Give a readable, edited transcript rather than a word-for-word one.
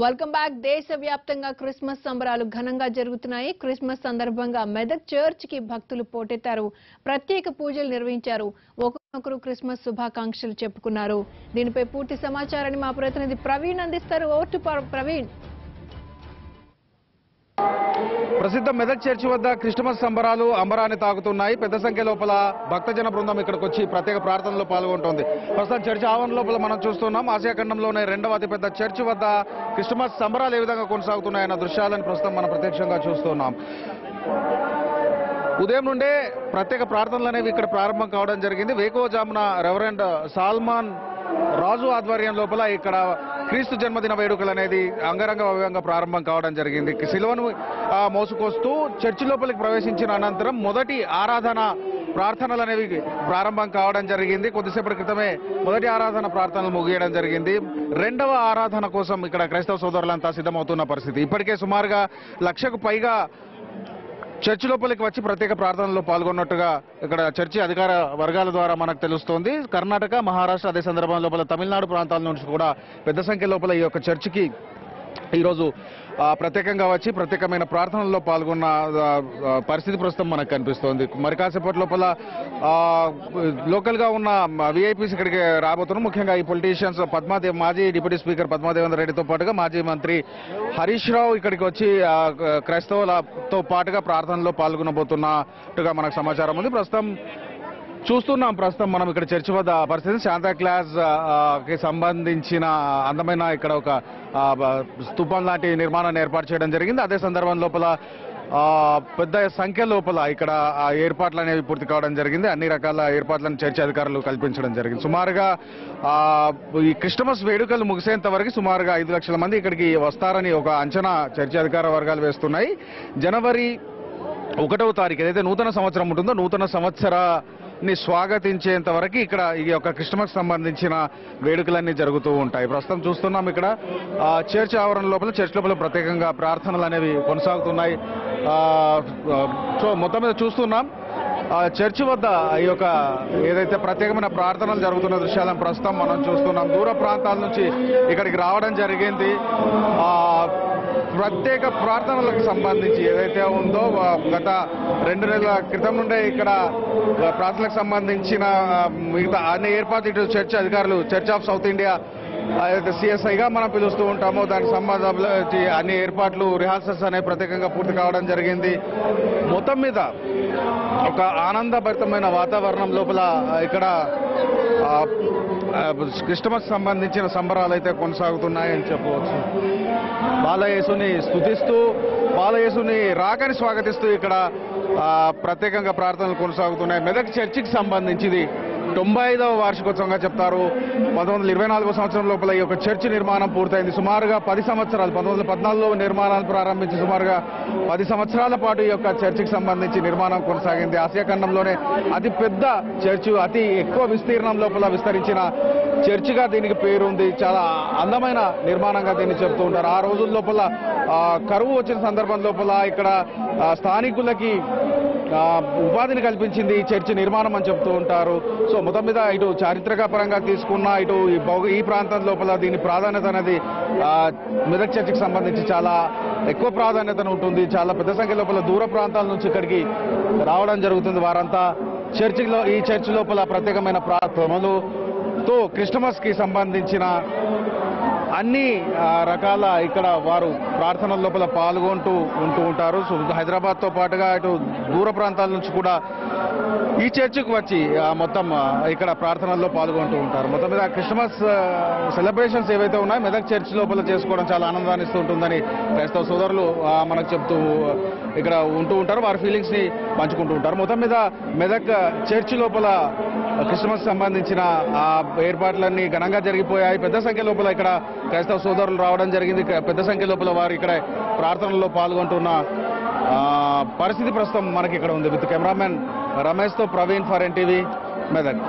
Welcome back. దేశవ్యాప్తంగా Christmas సంబరాలు ఘనంగా జరుగుతున్నాయి. క్రిస్మస్ సందర్భంగా మెదక్ చర్చ్ కి భక్తులు పోటెత్తారు. ప్రత్యేక పూజలు నిర్వహించారు. ఒకరినొకరు క్రిస్మస్ శుభాకాంక్షలు చెప్పుకున్నారు. దీనిపై పూర్తి సమాచారాన్ని మా ప్రతినిధి ప్రవీణ్ అందిస్తారు. Over to Praveen. ప్రసిద్ధ మెదక్ చర్చి వద్ద క్రిస్మస్ సంబరాలు అంబరాన్ని తాకుతున్నాయి. పెద్ద సంఖ్య లోపల భక్తజన బృందం ఇక్కడికి వచ్చి ప్రత్యేక ప్రార్థనలో పాల్గొంటోంది. ప్రస్తుతం చర్చి ఆవరణ లోపల మనం చూస్తున్నాం. ఆసియా ఖండంలోనే రెండవ అతిపెద్ద చర్చి వద్ద క్రిస్మస్ సంబరాలు ఏ విధంగా కొనసాగుతున్నాయన్న దృశ్యాలను ప్రస్తుతం మనం ప్రత్యక్షంగా చూస్తున్నాం. ఉదయం నుండే ప్రత్యేక ప్రార్థనలు అనేవి ఇక్కడ ప్రారంభం కావడం జరిగింది. వేకువజామున రెవరెండ్ సాల్మాన్ రాజు ఆధ్వర్యం లోపల ఇక్కడ క్రీస్తు జన్మదిన వేడుకలు అనేది అంగరంగ వైభవంగా ప్రారంభం కావడం జరిగింది. శిలువను మోసుకొస్తూ చర్చి లోపలికి ప్రవేశించిన అనంతరం మొదటి ఆరాధన ప్రార్థనలు అనేవి ప్రారంభం కావడం జరిగింది. కొద్దిసేపటి క్రితమే మొదటి ఆరాధన ప్రార్థనలు ముగియడం జరిగింది. రెండవ ఆరాధన కోసం ఇక్కడ క్రైస్తవ సోదరులంతా సిద్ధమవుతున్న పరిస్థితి. ఇప్పటికే సుమారుగా 1,00,000కు పైగా చర్చి లోపలికి వచ్చి ప్రత్యేక ప్రార్థనలో పాల్గొన్నట్టుగా ఇక్కడ చర్చి అధికార వర్గాల ద్వారా మనకు తెలుస్తోంది. కర్ణాటక, మహారాష్ట్ర, అదే సందర్భం లోపల తమిళనాడు ప్రాంతాల నుంచి కూడా పెద్ద సంఖ్య లోపల ఈ యొక్క చర్చికి ఈరోజు ప్రత్యేకంగా వచ్చి ప్రత్యేకమైన ప్రార్థనల్లో పాల్గొన్న పరిస్థితి ప్రస్తుతం మనకు కనిపిస్తోంది. మరి కాసేపటి లోపల లోకల్గా ఉన్న విఐపీస్ ఇక్కడికి రాబోతున్నారు. ముఖ్యంగా ఈ పొలిటీషియన్స్ మాజీ డిప్యూటీ స్పీకర్ పద్మాదేవేంద్ర రెడ్డితో పాటుగా మాజీ మంత్రి హరీష్ రావు ఇక్కడికి వచ్చి క్రైస్తవులతో పాటుగా ప్రార్థనలో పాల్గొనబోతున్నట్టుగా మనకు సమాచారం ఉంది. ప్రస్తుతం మనం ఇక్కడ చర్చి వద్ద పరిస్థితి శాంతాక్లాజ్ కి సంబంధించిన అందమైన ఇక్కడ ఒక స్తూపం లాంటి నిర్మాణాన్ని ఏర్పాటు చేయడం జరిగింది. అదే సందర్భం లోపల పెద్ద సంఖ్య లోపల ఇక్కడ ఏర్పాట్లు అనేవి పూర్తి కావడం జరిగింది. అన్ని రకాల ఏర్పాట్లను చర్చి అధికారులు కల్పించడం జరిగింది. సుమారుగా ఈ క్రిస్మస్ వేడుకలు ముగిసేంత వరకు సుమారుగా 5 లక్షల మంది ఇక్కడికి వస్తారని ఒక అంచనా చర్చి అధికార వర్గాలు వేస్తున్నాయి. జనవరి 1వ తారీఖు ఏదైతే నూతన సంవత్సరం ఉంటుందో నూతన సంవత్సరాన్ని స్వాగతించేంత వరకు ఇక్కడ ఈ యొక్క క్రిస్మస్ సంబంధించిన వేడుకలన్నీ జరుగుతూ ఉంటాయి. ప్రస్తుతం చూస్తున్నాం ఇక్కడ చర్చ్ ఆవరణ చర్చ్ లోపల ప్రత్యేకంగా ప్రార్థనలు అనేవి కొనసాగుతున్నాయి. సో మొత్తం మీద చూస్తున్నాం చర్చి వద్ద ఈ యొక్క ఏదైతే ప్రత్యేకమైన ప్రార్థనలు జరుగుతున్న దృశ్యాలను ప్రస్తుతం మనం చూస్తున్నాం. దూర ప్రాంతాల నుంచి ఇక్కడికి రావడం జరిగింది. ప్రత్యేక ప్రార్థనలకు సంబంధించి ఏదైతే ఉందో గత 2 నెలల క్రితం నుండే ఇక్కడ ప్రార్థనలకు సంబంధించిన మిగతా అన్ని ఏర్పాట్లు ఇటు చర్చ్ అధికారులు చర్చ్ ఆఫ్ సౌత్ ఇండియా ఏదైతే సిఎస్ఐగా మనం పిలుస్తూ ఉంటామో దానికి సంబంధించి అన్ని ఏర్పాట్లు రిహార్సల్స్ అనేవి ప్రత్యేకంగా పూర్తి కావడం జరిగింది. మొత్తం మీద ఒక ఆనందభరితమైన వాతావరణం లోపల ఇక్కడ క్రిస్మస్ సంబంధించిన సంబరాలు అయితే కొనసాగుతున్నాయని చెప్పవచ్చు. బాలయేసుని స్తుతిస్తూ బాలయేసుని రాకని స్వాగతిస్తూ ఇక్కడ ప్రత్యేకంగా ప్రార్థనలు కొనసాగుతున్నాయి. మెదక్ చర్చికి సంబంధించింది 95వ వార్షికోత్సవంగా చెప్తారు. 1924వ సంవత్సరం లోపల ఈ యొక్క చర్చి నిర్మాణం పూర్తయింది. సుమారుగా 10 సంవత్సరాలు 1914లో నిర్మాణాలు ప్రారంభించి సుమారుగా 10 సంవత్సరాల పాటు ఈ యొక్క చర్చికి సంబంధించి నిర్మాణం కొనసాగింది. ఆసియా ఖండంలోనే అతి పెద్ద చర్చి, అతి ఎక్కువ విస్తీర్ణం లోపల విస్తరించిన చర్చిగా దీనికి పేరుంది. చాలా అందమైన నిర్మాణంగా దీన్ని చెప్తూ ఉంటారు. ఆ రోజుల లోపల కరువు వచ్చిన సందర్భం లోపల ఇక్కడ స్థానికులకి ఉపాధిని కల్పించింది ఈ చర్చి నిర్మాణం అని చెప్తూ ఉంటారు. సో మొత్తం మీద ఇటు చారిత్రక పరంగా తీసుకున్న ఇటు ఈ ప్రాంతం లోపల దీని ప్రాధాన్యత అనేది మెదక్ చర్చికి సంబంధించి చాలా ఎక్కువ ప్రాధాన్యత ఉంటుంది. చాలా పెద్ద సంఖ్య లోపల దూర ప్రాంతాల నుంచి ఇక్కడికి రావడం జరుగుతుంది. వారంతా ఈ చర్చి లోపల ప్రత్యేకమైన ప్రార్థనలతో క్రిస్మస్ కి సంబంధించిన అన్ని రకాల ఇక్కడ వారు ప్రార్థనల లోపల పాల్గొంటూ ఉంటారు. సో హైదరాబాద్తో పాటుగా ఇటు దూర ప్రాంతాల నుంచి కూడా ఈ చర్చికి వచ్చి మొత్తం ఇక్కడ ప్రార్థనల్లో పాల్గొంటూ ఉంటారు. మొత్తం మీద క్రిస్మస్ సెలబ్రేషన్స్ ఏవైతే ఉన్నాయో మెదక్ చర్చి లోపల చేసుకోవడం చాలా ఆనందాన్ని ఇస్తూ ఉంటుందని క్రైస్తవ సోదరులు మనకు చెప్తూ ఇక్కడ ఉంటూ ఉంటారు. వారి ఫీలింగ్స్ ని పంచుకుంటూ ఉంటారు. మొత్తం మీద మెదక్ చర్చి లోపల క్రిస్మస్ సంబంధించిన ఏర్పాట్లన్నీ ఘనంగా జరిగిపోయాయి. పెద్ద సంఖ్య లోపల ఇక్కడ క్రైస్తవ సోదరులు రావడం జరిగింది. పెద్ద సంఖ్య లోపల వారు ఇక్కడ ప్రార్థనల్లో పాల్గొంటున్న పరిస్థితి ప్రస్తుతం మనకి ఇక్కడ ఉంది. విత్ కెమెరామెన్ రమేష్తో ప్రవీణ్ ఫర్ ఎన్టీవీ మెదక్.